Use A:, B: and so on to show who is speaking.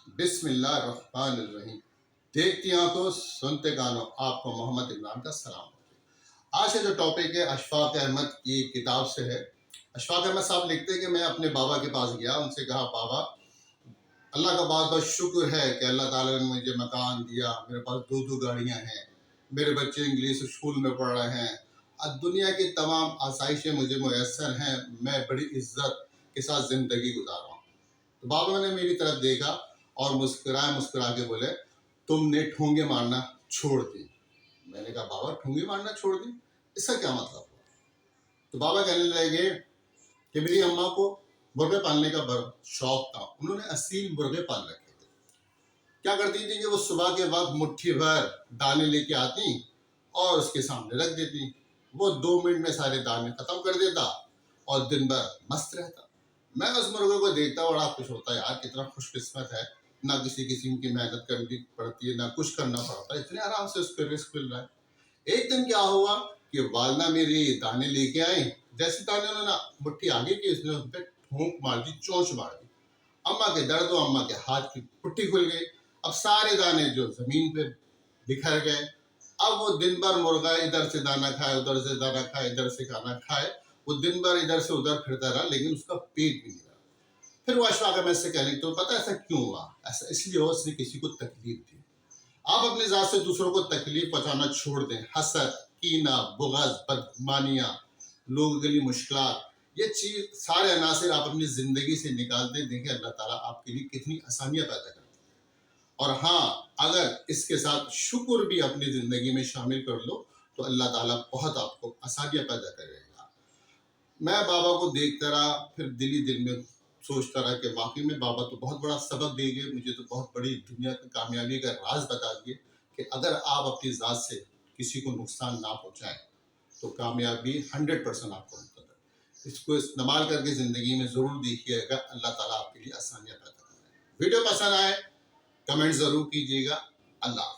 A: بسم اللہ الرحمن الرحیم۔ دیکھتی آنکھوں سنتے کانوں، آپ کو محمد عمران کا سلام۔ آج کا جو ٹاپک ہے اشفاق احمد کی کتاب سے ہے۔ اشفاق احمد صاحب لکھتے ہیں کہ میں اپنے بابا کے پاس گیا، ان سے کہا بابا اللہ کا بہت بہت شکر ہے کہ اللہ تعالیٰ نے مجھے مکان دیا، میرے پاس دو گاڑیاں ہیں، میرے بچے انگلش اسکول میں پڑھ رہے ہیں، اب دنیا کی تمام آسائشیں مجھے میسر ہیں، میں بڑی عزت کے ساتھ زندگی گزار رہا ہوں۔ تو بابا نے میری طرف دیکھا اور مسکرا کے بولے تم نے ٹھونگے مارنا چھوڑ دی۔ میں نے کہا بابا ٹھونگے مارنا چھوڑ دی، اس کا کیا مطلب ہوا؟ تو بابا کہنے لگے کہ میری اماں کو مرغے پالنے کا بڑا شوق تھا، انہوں نے اصیل مرغے پال رکھے تھے۔ کیا کرتی تھی کہ وہ صبح کے وقت مٹھی بھر دانے لے کے آتی اور اس کے سامنے رکھ دیتی، وہ 2 منٹ میں سارے دانے ختم کر دیتا اور دن بھر مست رہتا۔ میں اس مرغے کو دیکھتا اور بڑا خوش ہوتا، یار کتنا خوش قسمت ہے، نہ کسی قسم کی محنت کرنی پڑتی ہے، نہ کچھ کرنا پڑتا ہے، اتنے آرام سے اس کو رزق مل رہا ہے۔ ایک دن کیا ہوا کہ والدہ میری دانے لے کے آئی، جیسے دانے انہوں نے مٹھی آگے کی، اس نے اس پہ ٹھونک مار دی، چونچ مار دی۔ اماں کے درد و اماں کے ہاتھ کی پٹی کھل گئی، اب سارے دانے جو زمین پہ بکھر گئے۔ اب وہ دن بھر مرغا ادھر سے دانا کھائے، ادھر سے دانا کھائے، ادھر سے کھانا کھائے، وہ دن بھر ادھر سے ادھر پھرتا رہا، لیکن اس کا پیٹ بھی نہیں رہا۔ پھر وہ اشفاق احمد سے کہنے تو پتہ ایسا کیوں ہوا؟ ایسا اس لیے ہوا اس نے کسی کو تکلیف دی۔ آپ اپنی ذات سے دوسروں کو تکلیف پہنچانا چھوڑ دیں، حسد، کینہ، بغض، بدگمانیاں، لوگوں کے لیے مشکلات، یہ چیز سارے عناصر آپ اپنی زندگی سے نکال دیں، دیکھیں اللہ تعالیٰ آپ کے لیے کتنی آسانیاں پیدا کرتے ہیں۔ اور ہاں، اگر اس کے ساتھ شکر بھی اپنی زندگی میں شامل کر لو تو اللہ تعالیٰ بہت آپ کو آسانیاں پیدا کرے گا۔ میں بابا کو دیکھتا رہا، پھر دل میں سوچتا رہا کہ واقعی میں بابا تو بہت بڑا سبق دے گئے، مجھے تو بہت بڑی دنیا کی کامیابی کا راز بتا دیے کہ اگر آپ اپنی ذات سے کسی کو نقصان نہ پہنچائیں تو کامیابی 100% آپ کو ملتا ہے۔ اس کو استعمال کر کے زندگی میں ضرور دیکھیے گا، اللہ تعالیٰ آپ کے لیے آسانیاں پیدا کرے گا۔ ویڈیو پسند آئے کمنٹ ضرور کیجیے گا۔ اللہ حافظ۔